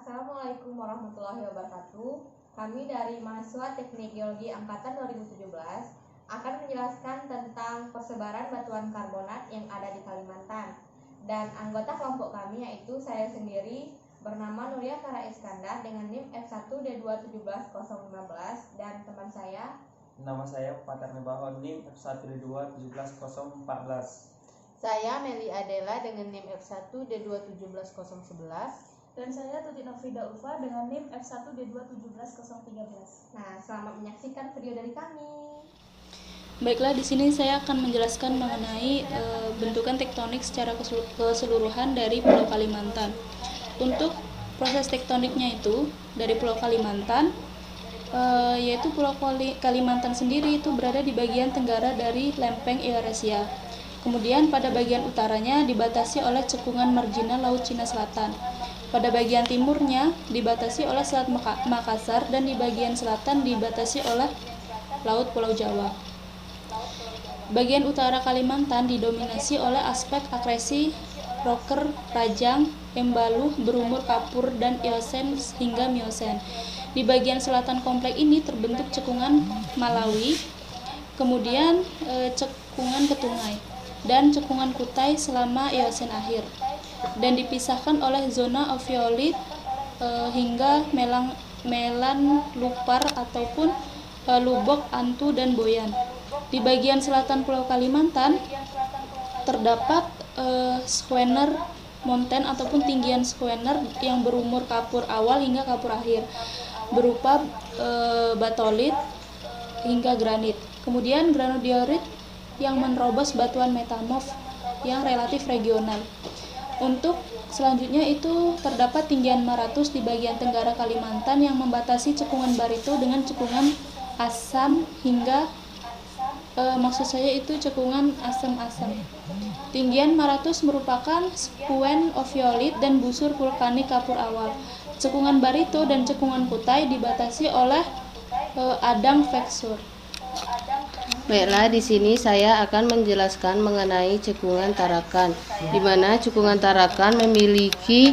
Assalamualaikum warahmatullahi wabarakatuh. Kami dari mahasiswa Teknik Geologi Angkatan 2017 akan menjelaskan tentang persebaran batuan karbonat yang ada di Kalimantan. Dan anggota kelompok kami yaitu saya sendiri bernama Nuria Kara Iskandar dengan NIM F1D217015 dan teman saya Nama saya Paterno Bahon NIM F1D217014. Saya Meli Adela dengan NIM F1D217011. Dan saya Tuti Nofrida Ulfa dengan NIM F1D217013. Nah, selamat menyaksikan video dari kami. Baiklah, di sini saya akan menjelaskan mengenai bentukan tektonik secara keseluruhan dari Pulau Kalimantan. Untuk proses tektoniknya itu dari Pulau Kalimantan, yaitu Pulau Kalimantan sendiri itu berada di bagian tenggara dari lempeng Eurasia. Kemudian pada bagian utaranya dibatasi oleh cekungan marginal Laut Cina Selatan. Pada bagian timurnya dibatasi oleh Selat Makassar dan di bagian selatan dibatasi oleh Laut Pulau Jawa. Bagian utara Kalimantan didominasi oleh aspek akresi roker, rajang, embaluh, berumur kapur dan Eosen hingga Miosen. Di bagian selatan kompleks ini terbentuk cekungan Malawi, kemudian cekungan Ketungai dan cekungan Kutai selama Eosen akhir, dan dipisahkan oleh zona oviolit hingga melan lupar ataupun lubok, antu, dan boyan. Di bagian selatan Pulau Kalimantan terdapat squener mountain ataupun tinggian squener yang berumur kapur awal hingga kapur akhir berupa batolit hingga granit. Kemudian granodiorit yang menerobos batuan metamorf yang relatif regional. Untuk selanjutnya itu terdapat tinggian Maratus di bagian tenggara Kalimantan yang membatasi cekungan Barito dengan cekungan asam hingga maksud saya itu cekungan asam-asam. Tinggian Maratus merupakan spuen oviolit dan busur vulkanik kapur awal. Cekungan Barito dan cekungan Kutai dibatasi oleh Adang Vexur. Baiklah, di sini saya akan menjelaskan mengenai cekungan Tarakan, di mana cekungan Tarakan memiliki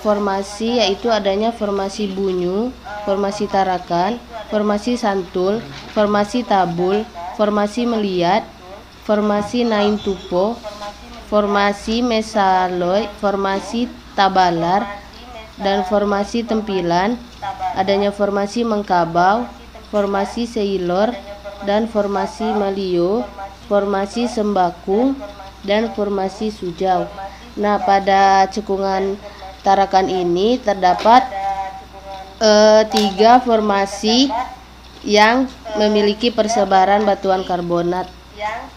formasi, yaitu adanya formasi Bunyu, formasi Tarakan, formasi Santul, formasi Tabul, formasi Meliat, formasi Nain Tupo, formasi Mesaloid, formasi Tabalar, dan formasi Tempilan. Adanya formasi Mengkabau, formasi Seilor, dan formasi Malio, formasi Sembakung, dan formasi Sujau. Nah, pada cekungan Tarakan ini terdapat 3 formasi yang memiliki persebaran batuan karbonat,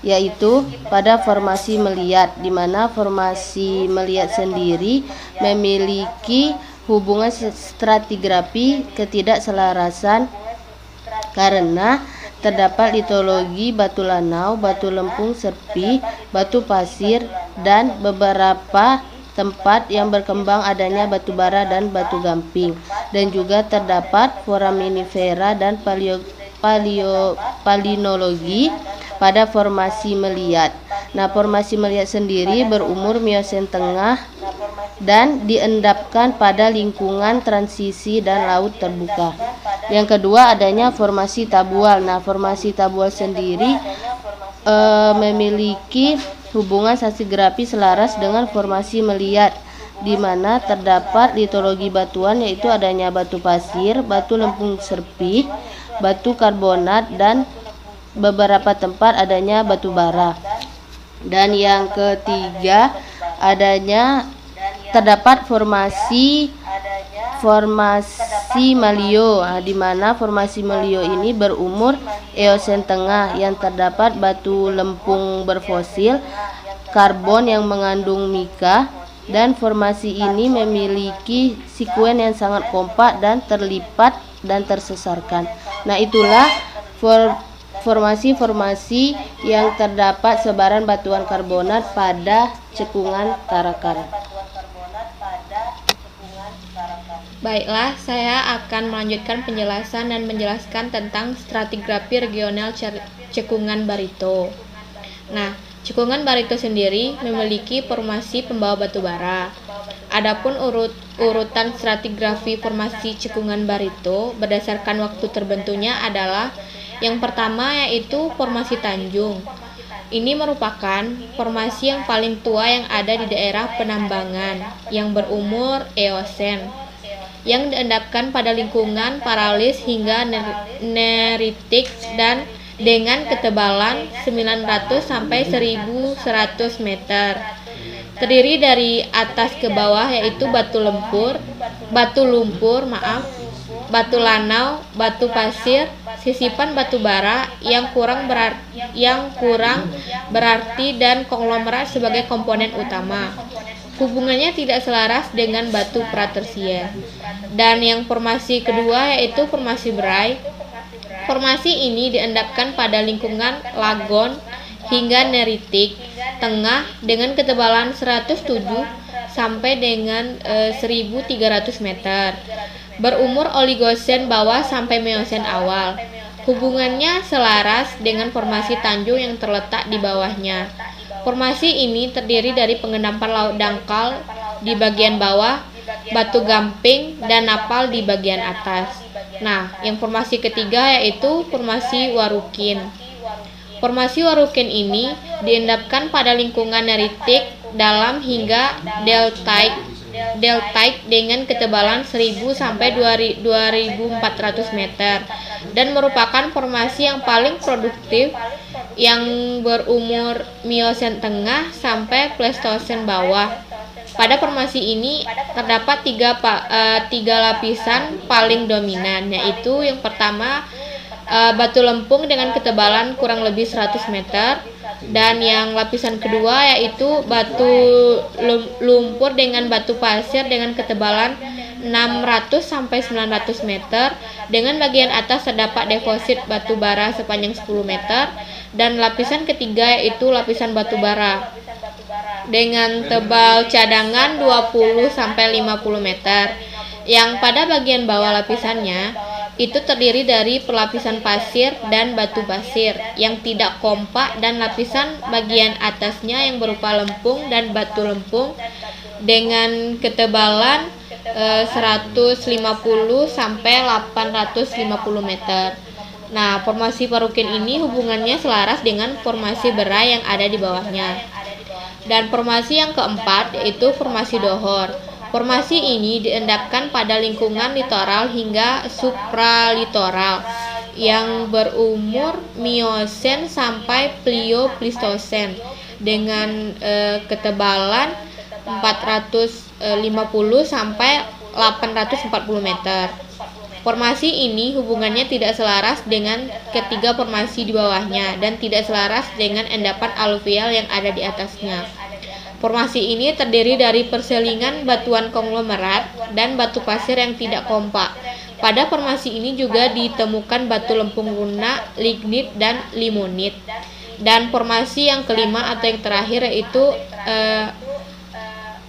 yaitu pada formasi Meliat, di mana formasi Meliat sendiri memiliki hubungan stratigrafi ketidakselarasan karena terdapat litologi batu lanau, batu lempung serpi, batu pasir, dan beberapa tempat yang berkembang adanya batu bara dan batu gamping. Dan juga terdapat foraminifera dan palinologi pada formasi Meliat. Nah, formasi Meliat sendiri berumur Miosen tengah dan diendapkan pada lingkungan transisi dan laut terbuka. Yang kedua adanya formasi Tabual. Nah, formasi Tabual sendiri memiliki hubungan stratigrafi selaras dengan formasi Meliat, di mana terdapat litologi batuan, yaitu adanya batu pasir, batu lempung serpi, batu karbonat, dan beberapa tempat adanya batu bara. Dan yang ketiga adanya terdapat formasi Malio, di mana formasi Malio ini berumur Eosen tengah yang terdapat batu lempung berfosil, karbon yang mengandung mika, dan formasi ini memiliki sekuen yang sangat kompak dan terlipat dan tersesarkan. Nah, itulah formasi-formasi yang terdapat sebaran batuan karbonat pada cekungan Tarakan. Baiklah, saya akan melanjutkan penjelasan dan menjelaskan tentang stratigrafi regional cekungan Barito. Nah, cekungan Barito sendiri memiliki formasi pembawa batu bara. Adapun urutan stratigrafi formasi cekungan Barito berdasarkan waktu terbentuknya adalah yang pertama yaitu formasi Tanjung. Ini merupakan formasi yang paling tua yang ada di daerah penambangan yang berumur Eosen, yang diendapkan pada lingkungan Paralis hingga Neritik dan dengan ketebalan 900 sampai 1100 meter. Terdiri dari atas ke bawah yaitu batu lumpur, batu lanau, batu pasir, sisipan batu bara yang kurang berarti dan konglomerat sebagai komponen utama. Hubungannya tidak selaras dengan batu pratersier. Dan yang formasi kedua yaitu formasi Berai. Formasi ini diendapkan pada lingkungan Lagon hingga Neritik tengah dengan ketebalan 107 sampai dengan 1300 meter. Berumur Oligosen bawah sampai Meosen awal. Hubungannya selaras dengan formasi Tanjung yang terletak di bawahnya. Formasi ini terdiri dari pengendapan laut dangkal di bagian bawah, batu gamping, dan napal di bagian atas. Nah, yang formasi ketiga yaitu formasi Warukin. Formasi Warukin ini diendapkan pada lingkungan Neritik dalam hingga deltaic dengan ketebalan 1000 sampai 2400 meter dan merupakan formasi yang paling produktif yang berumur Miosen tengah sampai Pleistosen bawah. Pada formasi ini terdapat tiga lapisan paling dominan, yaitu yang pertama batu lempung dengan ketebalan kurang lebih 100 meter, dan yang lapisan kedua yaitu batu lumpur dengan batu pasir dengan ketebalan 600 sampai 900 meter, dengan bagian atas terdapat deposit batu bara sepanjang 10 meter, dan lapisan ketiga yaitu lapisan batu bara dengan tebal cadangan 20 sampai 50 meter, yang pada bagian bawah lapisannya itu terdiri dari pelapisan pasir dan batu pasir yang tidak kompak, dan lapisan bagian atasnya yang berupa lempung dan batu lempung dengan ketebalan 150 sampai 850 meter. Nah, formasi Warukin ini hubungannya selaras dengan formasi Berai yang ada di bawahnya. Dan formasi yang keempat yaitu formasi Dohor. Formasi ini diendapkan pada lingkungan litoral hingga supralitoral yang berumur Miosen sampai Pliopleistosen dengan ketebalan 450 sampai 840 meter. Formasi ini hubungannya tidak selaras dengan ketiga formasi di bawahnya dan tidak selaras dengan endapan aluvial yang ada di atasnya. Formasi ini terdiri dari perselingan batuan konglomerat dan batu pasir yang tidak kompak. Pada formasi ini juga ditemukan batu lempung lunak, lignit, dan limonit. Dan formasi yang kelima atau yang terakhir yaitu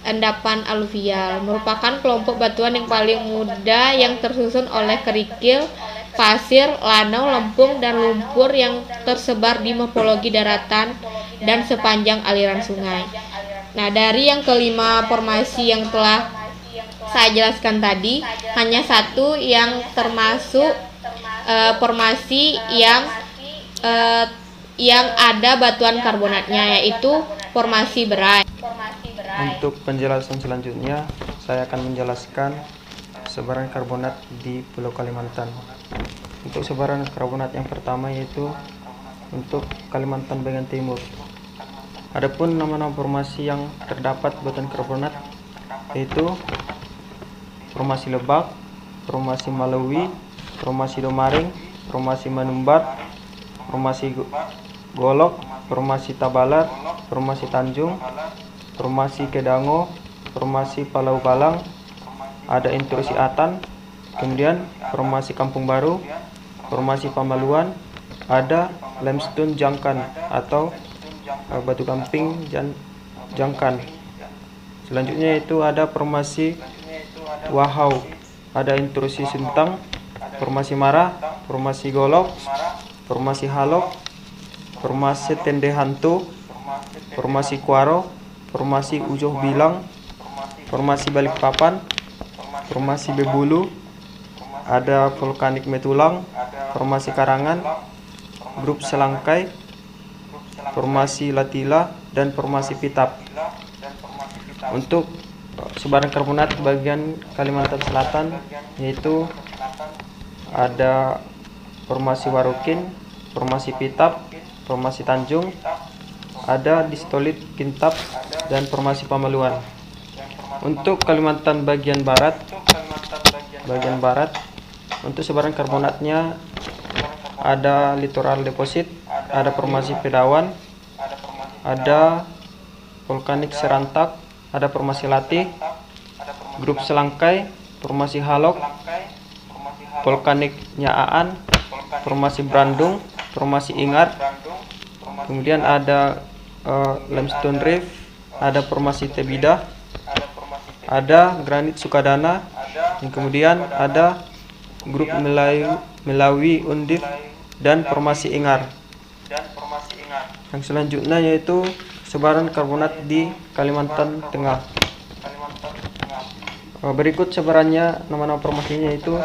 endapan aluvial, merupakan kelompok batuan yang paling muda yang tersusun oleh kerikil, pasir, lanau, lempung, dan lumpur yang tersebar di morfologi daratan dan sepanjang aliran sungai. Nah, dari yang kelima formasi yang telah saya jelaskan tadi, hanya satu yang termasuk formasi yang ada batuan karbonatnya, yaitu formasi Berai. Untuk penjelasan selanjutnya, saya akan menjelaskan sebaran karbonat di Pulau Kalimantan. Untuk sebaran karbonat yang pertama yaitu untuk Kalimantan bagian timur. Adapun nama-nama formasi yang terdapat batuan karbonat yaitu formasi Lebak, formasi Malawi, formasi Domaring, formasi Manumbat, formasi Golok, formasi Tabalat, formasi Tanjung, formasi Kedango, formasi Palau Balang, ada intrusi Atan, kemudian formasi Kampung Baru, formasi Pamaluan, ada limestone Jangkan atau batu gamping Jangkan. Selanjutnya itu ada formasi Wahau, ada intrusi Suntang, formasi Marah, formasi Golok, formasi Halok, formasi Tende Hantu, formasi Kuaro, formasi Ujoh Bilang, formasi Balikpapan, formasi Bebulu, ada vulkanik Metulang, formasi Karangan, grup Selangkai, formasi Latila, dan formasi Pitap. Untuk sebaran karbonat bagian Kalimantan Selatan yaitu ada formasi Warukin, formasi Pitap, formasi Tanjung, ada distolit Kintab, dan formasi Pamaluan. Untuk Kalimantan bagian barat untuk sebaran karbonatnya ada litoral deposit, ada formasi Pedawan, ada vulkanik Serantak, ada formasi Latih, grup Selangkai, formasi Halok, vulkanik Nyaaan, formasi Brandung, formasi Ingar, kemudian ada limestone reef, ada formasi Tebidah, ada granit Sukadana, dan kemudian ada grup Melawi Undip dan formasi Ingar. Yang selanjutnya yaitu sebaran karbonat di Kalimantan Tengah. Berikut sebarannya, nama-nama formasinya yaitu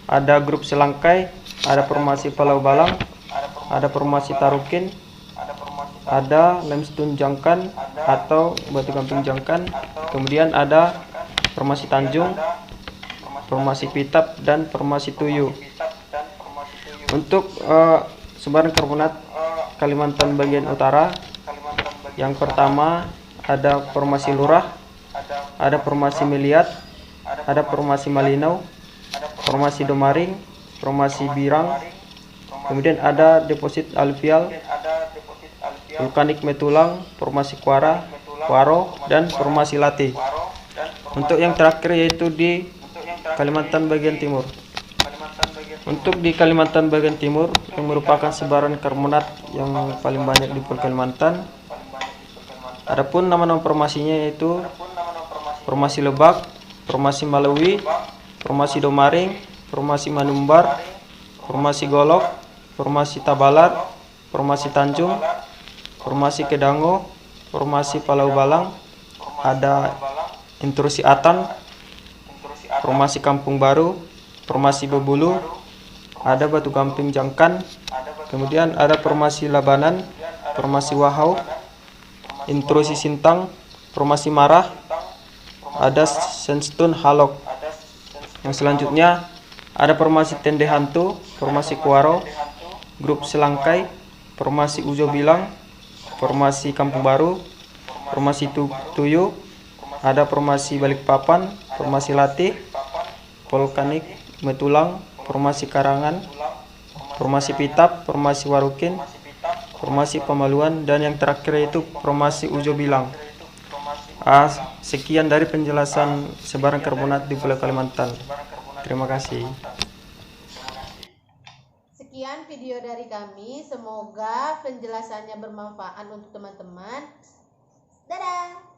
ada grup Selangkai, ada formasi Palau Balang, ada formasi Tarukin, ada limestone Jangkan atau batu gamping Jangkan, kemudian ada formasi Tanjung, formasi Pitap, dan formasi Tuyu. Untuk sebaran karbonat Kalimantan bagian utara, yang pertama ada formasi Lurah, ada formasi Meliat, ada formasi Malinau, formasi Domaring, formasi Birang, kemudian ada deposit aluvial, vulkanik Metulang, formasi Kuaro, dan formasi Latih. Untuk yang terakhir yaitu di Kalimantan bagian timur. Untuk di Kalimantan bagian timur, yang merupakan sebaran karbonat yang paling banyak di Pulau Kalimantan, adapun nama-nama formasinya yaitu formasi Lebak, formasi Malawi, formasi Domaring, formasi Manumbar, formasi Golok, formasi Tabalar, formasi Tanjung, formasi Kedango, formasi Palau Balang, ada intrusi Atan, formasi Kampung Baru, formasi Bebulu, ada batu gamping Jangkan, kemudian ada formasi Labanan, formasi Wahau, intrusi Sintang, formasi Marah, ada sandstone Halok. Yang selanjutnya ada formasi Tende Hantu, formasi Kuaro, grup Selangkai, formasi Ujo Bilang, formasi Kampung Baru, formasi Tuyu, ada formasi Balikpapan, formasi Latih, vulkanik Metulang, formasi Karangan, formasi Pitap, formasi Warukin, formasi Pamaluan, dan yang terakhir yaitu formasi Ujo Bilang. Sekian dari penjelasan sebaran karbonat di Pulau Kalimantan. Terima kasih. Sekian video dari kami, semoga penjelasannya bermanfaat untuk teman-teman. Dadah.